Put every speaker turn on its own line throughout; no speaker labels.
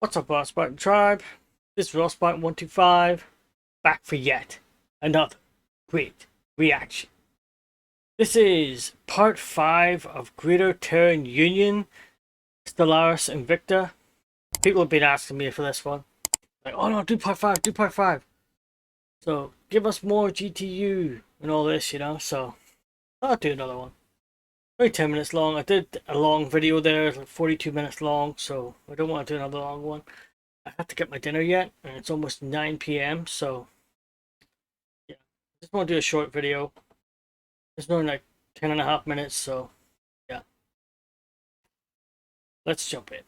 What's up, RoyalSpartan Tribe? This is RoyalSpartan125, back for yet another great reaction. This is part 5 of Greater Terran Union, Stellaris Invicta. People have been asking me for this one. Like, oh no, do part 5, do part 5. So, give us more GTU and all this, you know, so I'll do another one. Only 10 minutes long. I did a long video there, like 42 minutes long, so I don't want to do another long one. I have to get my dinner yet, and it's almost 9 p.m., so yeah. I just want to do a short video. It's only like 10.5 minutes, so yeah. Let's jump in.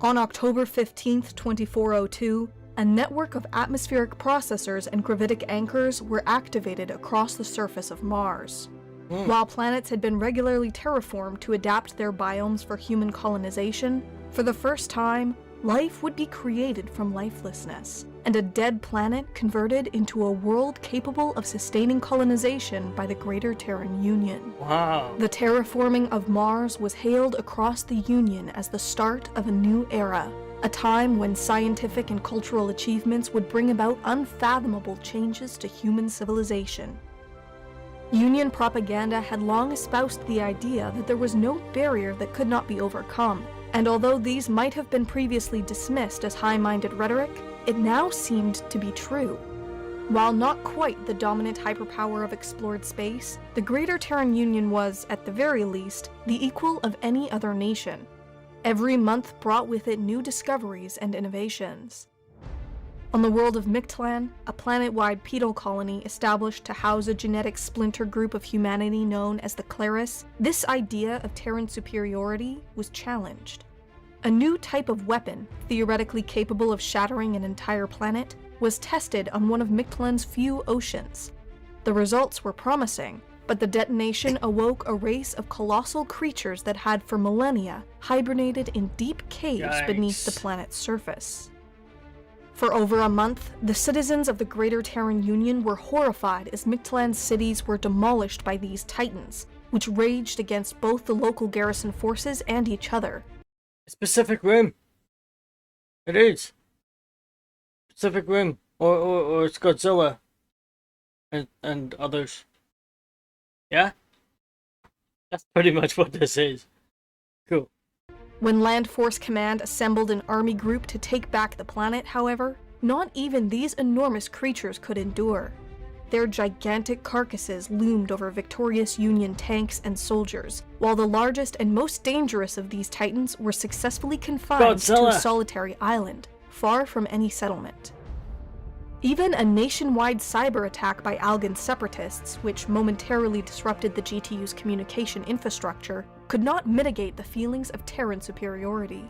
On October 15th, 2402, a network of atmospheric processors and gravitic anchors were activated across the surface of Mars. While planets had been regularly terraformed to adapt their biomes for human colonization, for the first time, life would be created from lifelessness, and a dead planet converted into a world capable of sustaining colonization by the Greater Terran Union.
Wow.
The terraforming of Mars was hailed across the Union as the start of a new era, a time when scientific and cultural achievements would bring about unfathomable changes to human civilization. Union propaganda had long espoused the idea that there was no barrier that could not be overcome, and although these might have been previously dismissed as high-minded rhetoric, it now seemed to be true. While not quite the dominant hyperpower of explored space, the Greater Terran Union was, at the very least, the equal of any other nation. Every month brought with it new discoveries and innovations. On the world of Mictlan, a planet-wide pedal colony established to house a genetic splinter group of humanity known as the Cleris, this idea of Terran superiority was challenged. A new type of weapon, theoretically capable of shattering an entire planet, was tested on one of Mictlan's few oceans. The results were promising, but the detonation awoke a race of colossal creatures that had for millennia hibernated in deep caves beneath the planet's surface. For over a month, the citizens of the Greater Terran Union were horrified as Mictlan's cities were demolished by these titans, which raged against both the local garrison forces and each other.
Pacific Rim. It is. Pacific Rim. Or it's Godzilla. And others. Yeah? That's pretty much what this is. Cool.
When Land Force Command assembled an army group to take back the planet, however, not even these enormous creatures could endure. Their gigantic carcasses loomed over victorious Union tanks and soldiers, while the largest and most dangerous of these titans were successfully confined to a solitary island, far from any settlement. Even a nationwide cyber attack by Algan separatists, which momentarily disrupted the GTU's communication infrastructure, could not mitigate the feelings of Terran superiority.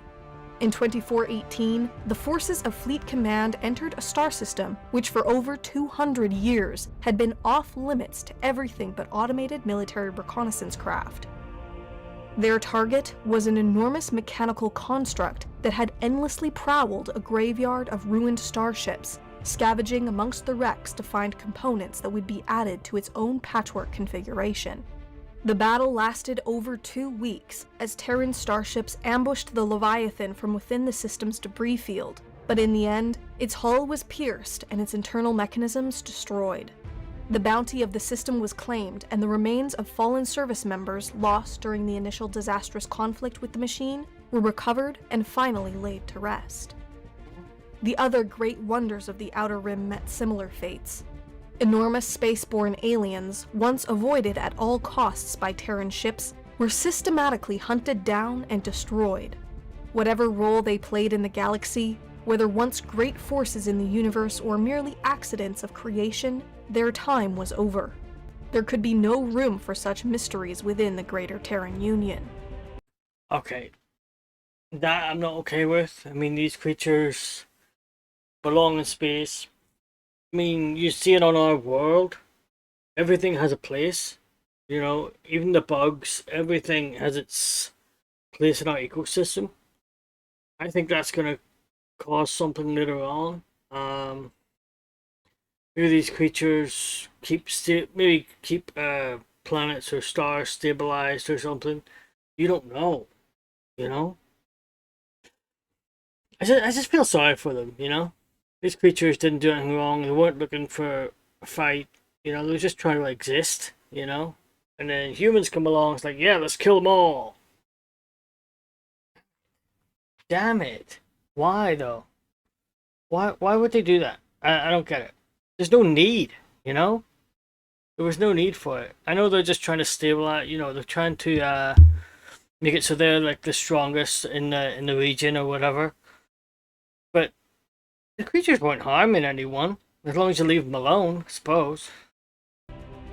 In 2418, the forces of Fleet Command entered a star system which for over 200 years had been off-limits to everything but automated military reconnaissance craft. Their target was an enormous mechanical construct that had endlessly prowled a graveyard of ruined starships, scavenging amongst the wrecks to find components that would be added to its own patchwork configuration. The battle lasted over 2 weeks, as Terran starships ambushed the Leviathan from within the system's debris field, but in the end, its hull was pierced and its internal mechanisms destroyed. The bounty of the system was claimed, and the remains of fallen service members lost during the initial disastrous conflict with the machine were recovered and finally laid to rest. The other great wonders of the Outer Rim met similar fates. Enormous spaceborne aliens, once avoided at all costs by Terran ships, were systematically hunted down and destroyed. Whatever role they played in the galaxy, whether once great forces in the universe or merely accidents of creation, their time was over. There could be no room for such mysteries within the Greater Terran Union.
Okay. That I'm not okay with. I mean, these creatures belong in space. I mean, you see it on our world. Everything has a place. You know, even the bugs, everything has its place in our ecosystem. I think that's going to cause something later on. Maybe these creatures keep planets or stars stabilized or something. You don't know, you know. I just feel sorry for them, you know. These creatures didn't do anything wrong. They weren't looking for a fight, you know. They were just trying to exist, you know. And then humans come along. It's like, yeah, let's kill them all. Damn it! Why though? Why would they do that? I don't get it. There's no need, you know. There was no need for it. I know they're just trying to stabilize. You know, they're trying to make it so they're like the strongest in the region or whatever. But the creatures weren't harming anyone as long as you leave them alone, I suppose.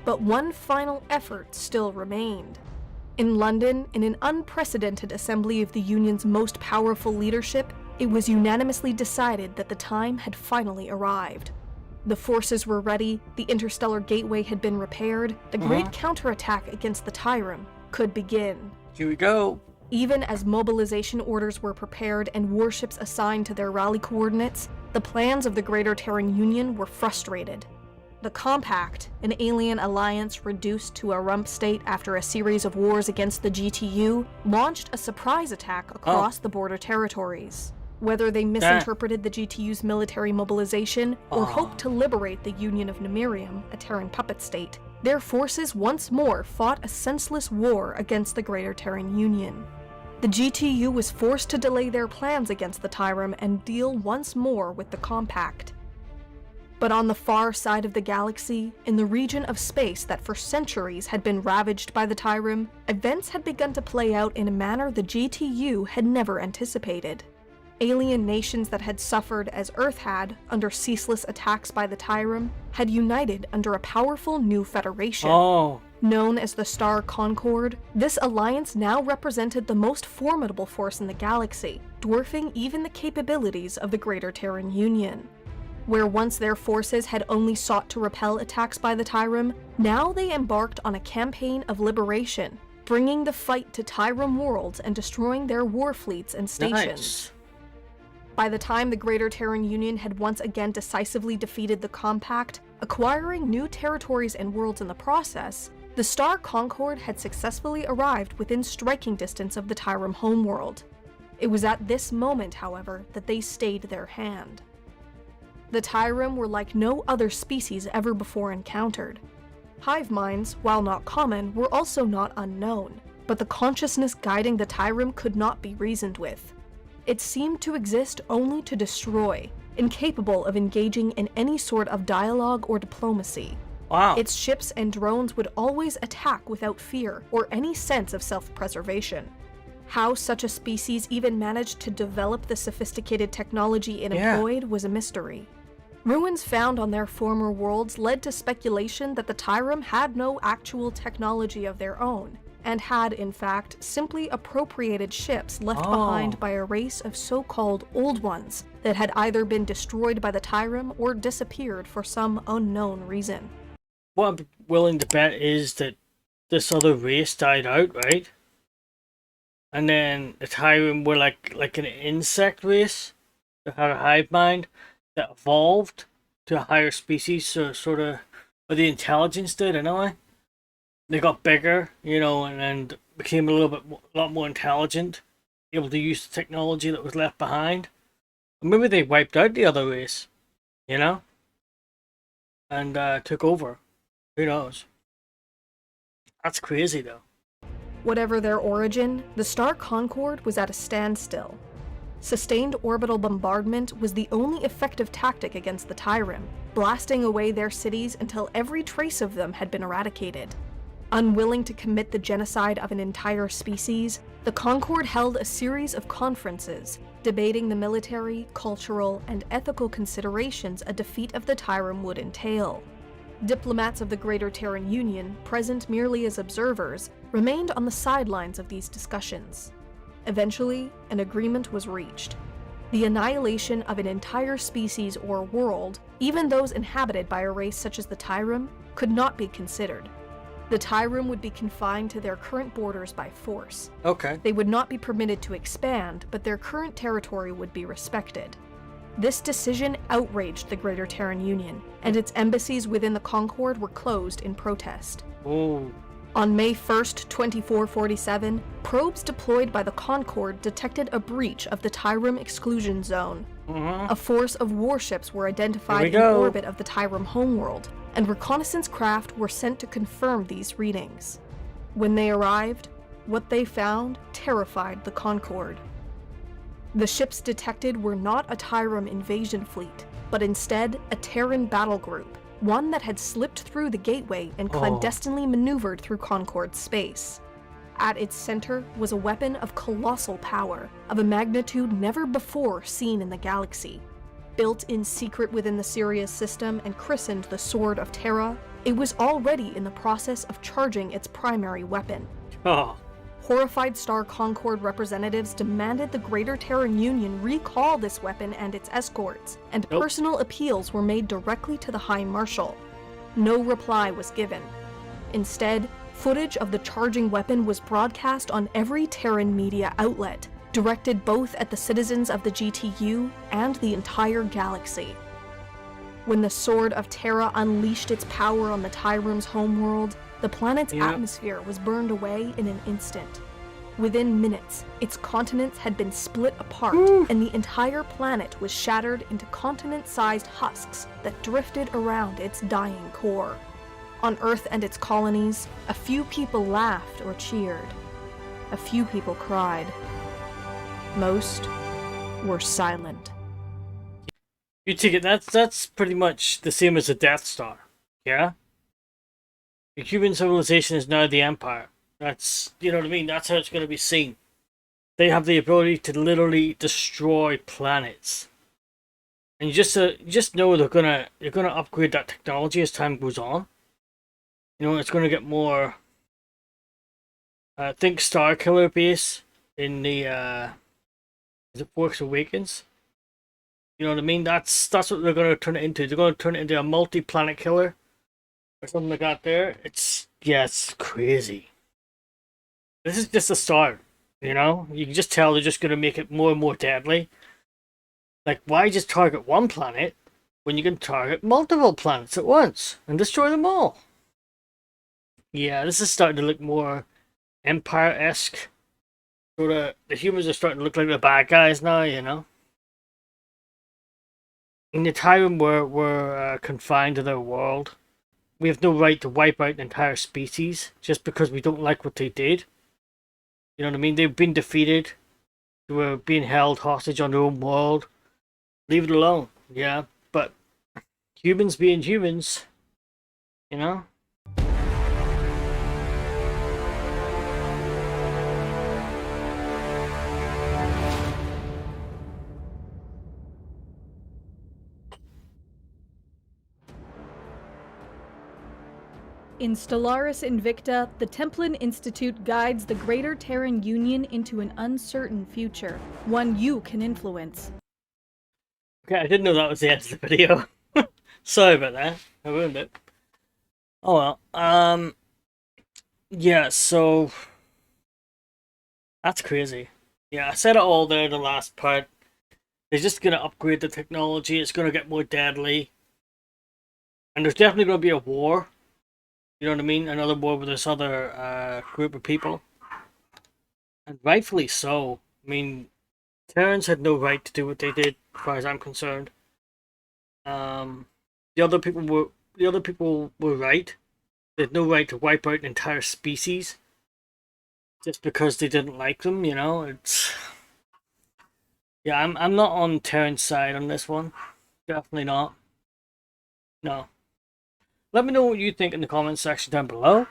But one final effort still remained. In London, in an unprecedented assembly of the Union's most powerful leadership, it was unanimously decided that the time had finally arrived. The forces were ready, the interstellar gateway had been repaired, the great counterattack against the Tyran could begin.
Here we go.
Even as mobilization orders were prepared and warships assigned to their rally coordinates, the plans of the Greater Terran Union were frustrated. The Compact, an alien alliance reduced to a rump state after a series of wars against the GTU, launched a surprise attack across the border territories. Whether they misinterpreted the GTU's military mobilization or hoped to liberate the Union of Nemerium, a Terran puppet state, their forces once more fought a senseless war against the Greater Terran Union. The GTU was forced to delay their plans against the Tyran and deal once more with the Compact. But on the far side of the galaxy, in the region of space that for centuries had been ravaged by the Tyran, events had begun to play out in a manner the GTU had never anticipated. Alien nations that had suffered as Earth had under ceaseless attacks by the Tyran had united under a powerful new federation. Known as the Star Concord, this alliance now represented the most formidable force in the galaxy, dwarfing even the capabilities of the Greater Terran Union. Where once their forces had only sought to repel attacks by the Tyran, now they embarked on a campaign of liberation, bringing the fight to Tyran worlds and destroying their war fleets and stations.
Nice.
By the time the Greater Terran Union had once again decisively defeated the Compact, acquiring new territories and worlds in the process, the Star Concord had successfully arrived within striking distance of the Tyran homeworld. It was at this moment, however, that they stayed their hand. The Tyran were like no other species ever before encountered. Hive minds, while not common, were also not unknown, but the consciousness guiding the Tyran could not be reasoned with. It seemed to exist only to destroy, incapable of engaging in any sort of dialogue or diplomacy.
Wow.
Its ships and drones would always attack without fear or any sense of self-preservation. How such a species even managed to develop the sophisticated technology it employed was a mystery. Ruins found on their former worlds led to speculation that the Tyran had no actual technology of their own, and had, in fact, simply appropriated ships left behind by a race of so-called Old Ones that had either been destroyed by the Tyran or disappeared for some unknown reason.
What I'm willing to bet is that this other race died out, right? And then the Tyran were like an insect race that had a hive mind that evolved to a higher species, so sort of, or the intelligence did anyway. They got bigger, you know, and became a lot more intelligent, able to use the technology that was left behind. And maybe they wiped out the other race, you know, and took over. Who knows? That's crazy, though.
Whatever their origin, the Star Concord was at a standstill. Sustained orbital bombardment was the only effective tactic against the Tyran, blasting away their cities until every trace of them had been eradicated. Unwilling to commit the genocide of an entire species, the Concord held a series of conferences, debating the military, cultural, and ethical considerations a defeat of the Tyran would entail. Diplomats of the Greater Terran Union, present merely as observers, remained on the sidelines of these discussions. Eventually, an agreement was reached. The annihilation of an entire species or world, even those inhabited by a race such as the Tyran, could not be considered. The Tyrum would be confined to their current borders by force.
Okay.
They would not be permitted to expand, but their current territory would be respected. This decision outraged the Greater Terran Union, and its embassies within the Concord were closed in protest.
Ooh.
On May 1st, 2447, probes deployed by the Concord detected a breach of the Tyrum exclusion zone. A force of warships were identified in orbit of the Tyrum homeworld, and reconnaissance craft were sent to confirm these readings. When they arrived, what they found terrified the Concord. The ships detected were not a Tyrum invasion fleet, but instead a Terran battle group, one that had slipped through the gateway and clandestinely maneuvered through Concord's space. At its center was a weapon of colossal power, of a magnitude never before seen in the galaxy. Built in secret within the Sirius system and christened the Sword of Terra, it was already in the process of charging its primary weapon. Horrified Star Concord representatives demanded the Greater Terran Union recall this weapon and its escorts, and personal appeals were made directly to the High Marshal. No reply was given. Instead, footage of the charging weapon was broadcast on every Terran media outlet, directed both at the citizens of the GTU and the entire galaxy. When the Sword of Terra unleashed its power on the Tyrum's homeworld, the planet's atmosphere was burned away in an instant. Within minutes, its continents had been split apart, and the entire planet was shattered into continent-sized husks that drifted around its dying core. On Earth and its colonies, a few people laughed or cheered. A few people cried. Most were silent.
You take it, that's pretty much the same as the Death Star, yeah? The human civilization is now the Empire. That's, you know what I mean? That's how it's going to be seen. They have the ability to literally destroy planets. And you just know they're gonna upgrade that technology as time goes on. You know, it's going to get more. Think Star Killer base in the is it Force Awakens? You know what I mean? That's what they're going to turn it into. They're going to turn it into a multi-planet killer or something like that. There, it's crazy. This is just a start. You know, you can just tell they're just going to make it more and more deadly. Like, why just target one planet when you can target multiple planets at once and destroy them all? Yeah, this is starting to look more Empire-esque. Sort of, the humans are starting to look like the bad guys now, you know? In the Tyran, we're confined to their world. We have no right to wipe out an entire species just because we don't like what they did. You know what I mean? They've been defeated. They were being held hostage on their own world. Leave it alone, yeah? But humans being humans, you know?
In Stellaris Invicta, the Templin Institute guides the Greater Terran Union into an uncertain future, one you can influence.
Okay, I didn't know that was the end of the video. Sorry about that. I ruined it. Oh well. Yeah, so that's crazy. Yeah, I said it all there in the last part. They're just gonna upgrade the technology, it's gonna get more deadly. And there's definitely gonna be a war. You know what I mean? Another war with this other group of people. And rightfully so. I mean, Terrans had no right to do what they did, as far as I'm concerned. The other people were right. They had no right to wipe out an entire species just because they didn't like them, you know? It's yeah, I'm not on Terran's side on this one. Definitely not. No. Let me know what you think in the comments section down below.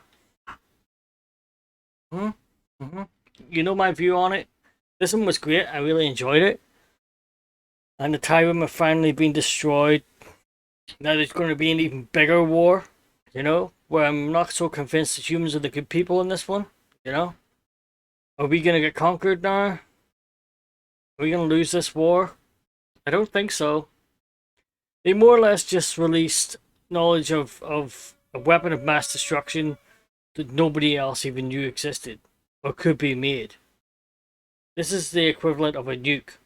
You know my view on it. This one was great. I really enjoyed it. And the Tyrum have finally been destroyed. Now there's going to be an even bigger war. You know? Where I'm not so convinced that humans are the good people in this one. You know? Are we going to get conquered now? Are we going to lose this war? I don't think so. They more or less just released knowledge of a weapon of mass destruction that nobody else even knew existed or could be made. This is the equivalent of a nuke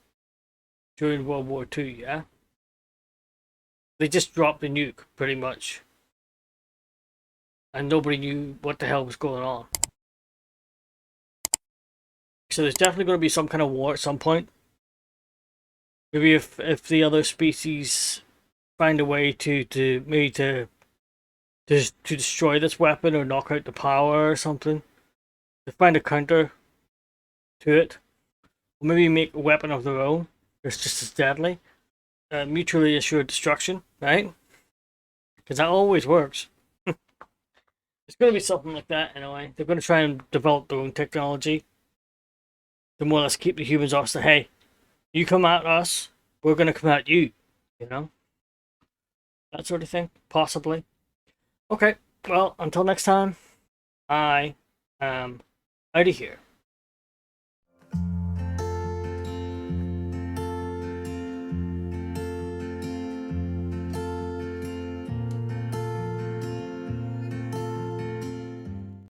during World War II, yeah? They just dropped the nuke, pretty much. And nobody knew what the hell was going on. So there's definitely going to be some kind of war at some point. Maybe if the other species find a way to destroy this weapon or knock out the power or something. To find a counter to it. Or maybe make a weapon of their own that's just as deadly. Mutually assured destruction, right? Because that always works. It's going to be something like that anyway. They're going to try and develop their own technology. To more or less keep the humans off. So, hey, you come at us, we're going to come at you. You know? That sort of thing. Possibly. Okay, well, until next time, I am out of here.